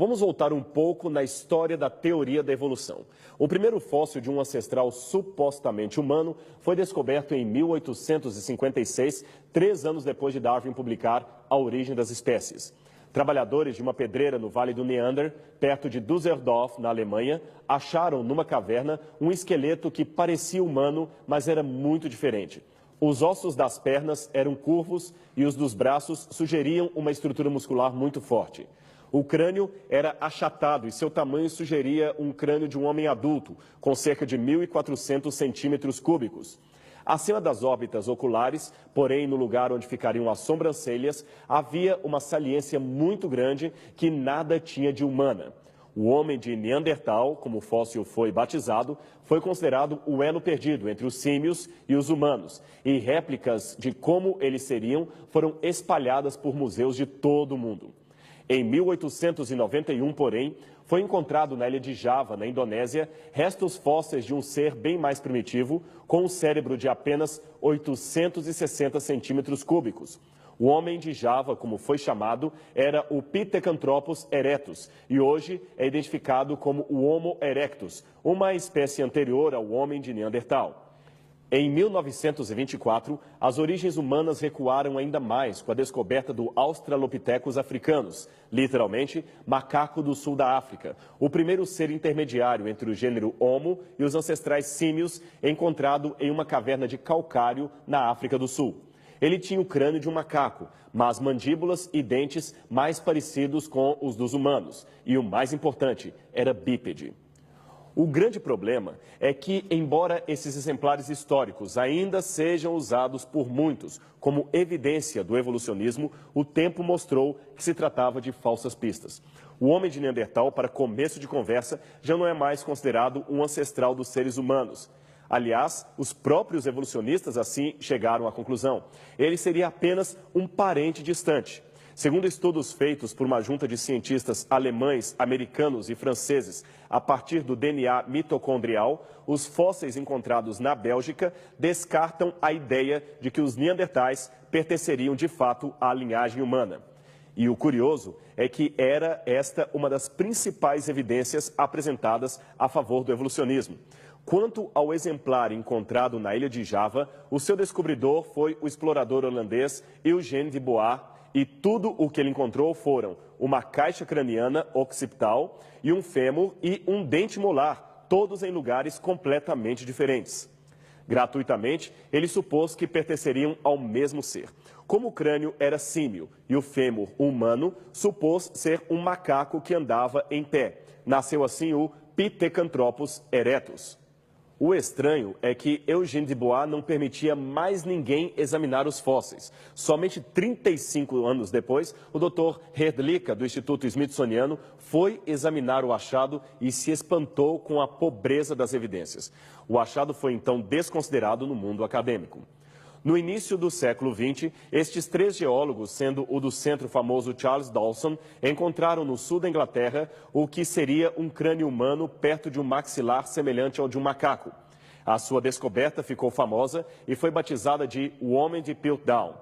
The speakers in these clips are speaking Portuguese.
Vamos voltar um pouco na história da teoria da evolução. O primeiro fóssil de um ancestral supostamente humano foi descoberto em 1856, 3 anos depois de Darwin publicar A Origem das Espécies. Trabalhadores de uma pedreira no Vale do Neander, perto de Düsseldorf, na Alemanha, acharam numa caverna um esqueleto que parecia humano, mas era muito diferente. Os ossos das pernas eram curvos e os dos braços sugeriam uma estrutura muscular muito forte. O crânio era achatado e seu tamanho sugeria um crânio de um homem adulto, com cerca de 1.400 centímetros cúbicos. Acima das órbitas oculares, porém no lugar onde ficariam as sobrancelhas, havia uma saliência muito grande que nada tinha de humana. O homem de Neandertal, como o fóssil foi batizado, foi considerado o elo perdido entre os símios e os humanos, e réplicas de como eles seriam foram espalhadas por museus de todo o mundo. Em 1891, porém, foi encontrado na ilha de Java, na Indonésia, restos fósseis de um ser bem mais primitivo, com um cérebro de apenas 860 centímetros cúbicos. O homem de Java, como foi chamado, era o Pithecanthropus erectus e hoje é identificado como o Homo erectus, uma espécie anterior ao homem de Neandertal. Em 1924, as origens humanas recuaram ainda mais com a descoberta do Australopithecus africanus, literalmente macaco do sul da África, o primeiro ser intermediário entre o gênero Homo e os ancestrais símios, encontrado em uma caverna de calcário na África do Sul. Ele tinha o crânio de um macaco, mas mandíbulas e dentes mais parecidos com os dos humanos. E o mais importante, era bípede. O grande problema é que, embora esses exemplares históricos ainda sejam usados por muitos como evidência do evolucionismo, o tempo mostrou que se tratava de falsas pistas. O homem de Neandertal, para começo de conversa, já não é mais considerado um ancestral dos seres humanos. Aliás, os próprios evolucionistas assim chegaram à conclusão. Ele seria apenas um parente distante. Segundo estudos feitos por uma junta de cientistas alemães, americanos e franceses, a partir do DNA mitocondrial, os fósseis encontrados na Bélgica descartam a ideia de que os neandertais pertenceriam de fato à linhagem humana. E o curioso é que era esta uma das principais evidências apresentadas a favor do evolucionismo. Quanto ao exemplar encontrado na ilha de Java, o seu descobridor foi o explorador holandês Eugène de Bois, e tudo o que ele encontrou foram uma caixa craniana occipital e um fêmur e um dente molar, todos em lugares completamente diferentes. Gratuitamente, ele supôs que pertenceriam ao mesmo ser. Como o crânio era símio e o fêmur humano, supôs ser um macaco que andava em pé. Nasceu assim o Pithecanthropus erectus. O estranho é que Eugène de Bois não permitia mais ninguém examinar os fósseis. Somente 35 anos depois, o Dr. Herdlicka, do Instituto Smithsoniano, foi examinar o achado e se espantou com a pobreza das evidências. O achado foi então desconsiderado no mundo acadêmico. No início do século XX, estes 3 geólogos, sendo o do centro famoso Charles Dawson, encontraram no sul da Inglaterra o que seria um crânio humano perto de um maxilar semelhante ao de um macaco. A sua descoberta ficou famosa e foi batizada de o Homem de Piltdown.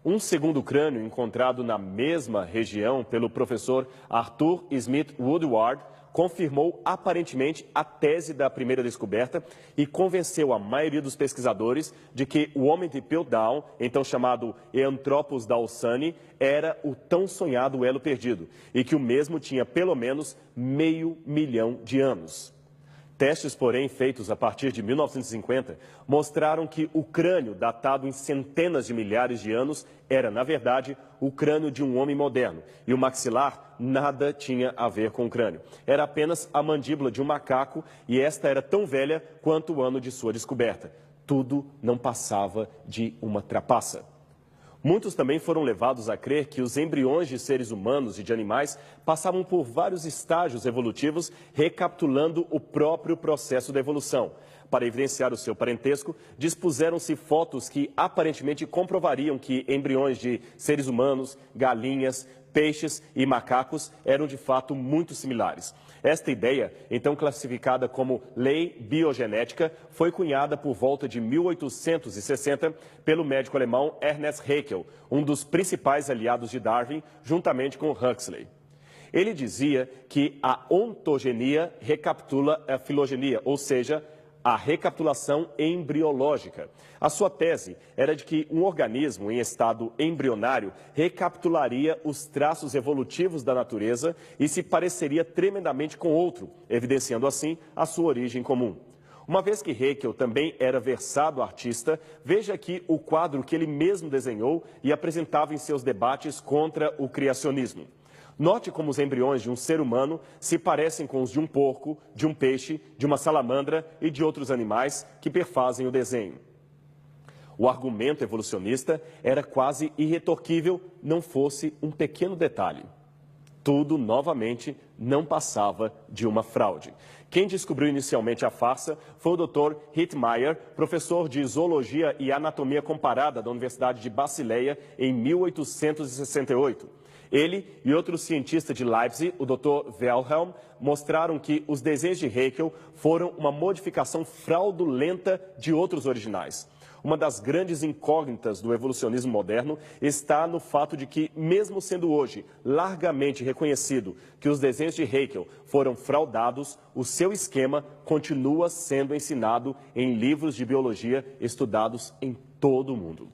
Um segundo crânio encontrado na mesma região pelo professor Arthur Smith Woodward confirmou aparentemente a tese da primeira descoberta e convenceu a maioria dos pesquisadores de que o homem de Piltdown, então chamado Eanthropus dawsoni, era o tão sonhado elo perdido e que o mesmo tinha pelo menos 500 mil de anos. Testes, porém, feitos a partir de 1950, mostraram que o crânio, datado em centenas de milhares de anos, era, na verdade, o crânio de um homem moderno. E o maxilar nada tinha a ver com o crânio. Era apenas a mandíbula de um macaco e esta era tão velha quanto o ano de sua descoberta. Tudo não passava de uma trapaça. Muitos também foram levados a crer que os embriões de seres humanos e de animais passavam por vários estágios evolutivos, recapitulando o próprio processo da evolução. Para evidenciar o seu parentesco, dispuseram-se fotos que aparentemente comprovariam que embriões de seres humanos, galinhas, peixes e macacos eram de fato muito similares. Esta ideia, então classificada como lei biogenética, foi cunhada por volta de 1860 pelo médico alemão Ernest Haeckel, um dos principais aliados de Darwin, juntamente com Huxley. Ele dizia que a ontogenia recapitula a filogenia, ou seja, a recapitulação embriológica. A sua tese era de que um organismo em estado embrionário recapitularia os traços evolutivos da natureza e se pareceria tremendamente com outro, evidenciando assim a sua origem comum. Uma vez que Haeckel também era versado artista, veja aqui o quadro que ele mesmo desenhou e apresentava em seus debates contra o criacionismo. Note como os embriões de um ser humano se parecem com os de um porco, de um peixe, de uma salamandra e de outros animais que perfazem o desenho. O argumento evolucionista era quase irretorquível, não fosse um pequeno detalhe. Tudo, novamente, não passava de uma fraude. Quem descobriu inicialmente a farsa foi o Dr. Hittmeyer, professor de Zoologia e Anatomia Comparada da Universidade de Basileia, em 1868. Ele e outro cientista de Leipzig, o Dr. Wilhelm, mostraram que os desenhos de Haeckel foram uma modificação fraudulenta de outros originais. Uma das grandes incógnitas do evolucionismo moderno está no fato de que, mesmo sendo hoje largamente reconhecido que os desenhos de Haeckel foram fraudados, o seu esquema continua sendo ensinado em livros de biologia estudados em todo o mundo.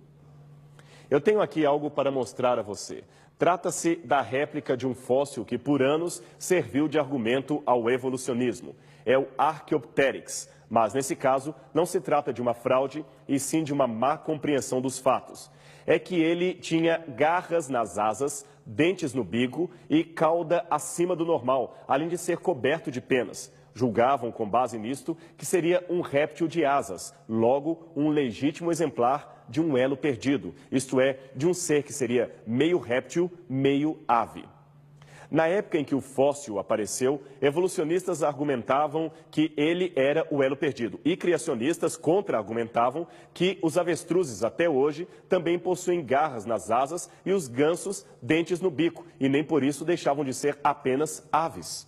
Eu tenho aqui algo para mostrar a você. Trata-se da réplica de um fóssil que por anos serviu de argumento ao evolucionismo. É o Archaeopteryx, mas nesse caso não se trata de uma fraude e sim de uma má compreensão dos fatos. É que ele tinha garras nas asas, dentes no bico e cauda acima do normal, além de ser coberto de penas. Julgavam, com base nisto, que seria um réptil de asas, logo um legítimo exemplar de um elo perdido, isto é, de um ser que seria meio réptil, meio ave. Na época em que o fóssil apareceu, evolucionistas argumentavam que ele era o elo perdido e criacionistas contra-argumentavam que os avestruzes até hoje também possuem garras nas asas e os gansos dentes no bico e nem por isso deixavam de ser apenas aves.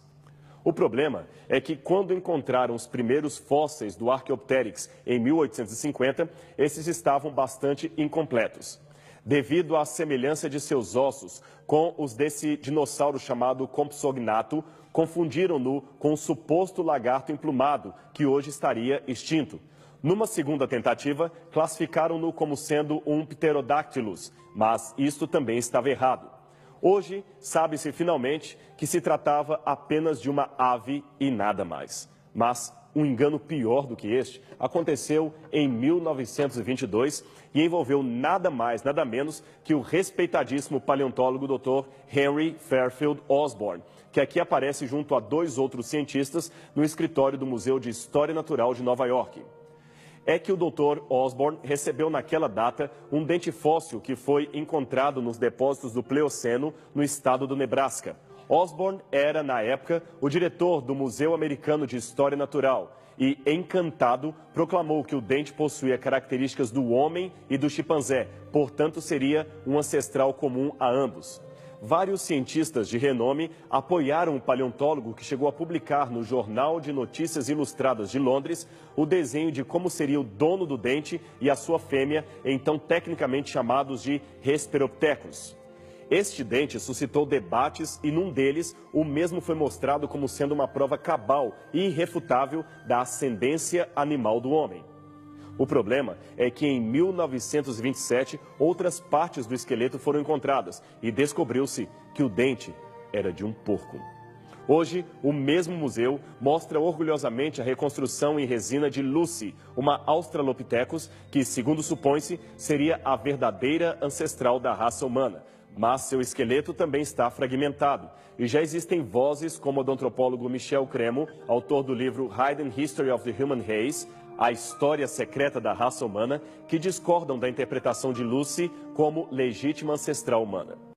O problema é que, quando encontraram os primeiros fósseis do Archaeopteryx em 1850, esses estavam bastante incompletos. Devido à semelhança de seus ossos com os desse dinossauro chamado Compsognathus, confundiram-no com o suposto lagarto emplumado, que hoje estaria extinto. Numa segunda tentativa, classificaram-no como sendo um Pterodactylus, mas isto também estava errado. Hoje, sabe-se finalmente que se tratava apenas de uma ave e nada mais. Mas um engano pior do que este aconteceu em 1922 e envolveu nada mais, nada menos que o respeitadíssimo paleontólogo Dr. Henry Fairfield Osborn, que aqui aparece junto a dois outros cientistas no escritório do Museu de História Natural de Nova York. É que o Dr. Osborn recebeu naquela data um dente fóssil que foi encontrado nos depósitos do Pleoceno, no estado do Nebraska. Osborn era, na época, o diretor do Museu Americano de História Natural e, encantado, proclamou que o dente possuía características do homem e do chimpanzé, portanto seria um ancestral comum a ambos. Vários cientistas de renome apoiaram o paleontólogo que chegou a publicar no Jornal de Notícias Ilustradas de Londres o desenho de como seria o dono do dente e a sua fêmea, então tecnicamente chamados de Hesperopithecus. Este dente suscitou debates e num deles o mesmo foi mostrado como sendo uma prova cabal e irrefutável da ascendência animal do homem. O problema é que em 1927 outras partes do esqueleto foram encontradas e descobriu-se que o dente era de um porco. Hoje, o mesmo museu mostra orgulhosamente a reconstrução em resina de Lucy, uma Australopithecus que, segundo supõe-se, seria a verdadeira ancestral da raça humana. Mas seu esqueleto também está fragmentado. E já existem vozes como a do antropólogo Michel Cremo, autor do livro Hidden History of the Human Race, A História Secreta da Raça Humana, que discordam da interpretação de Lucy como legítima ancestral humana.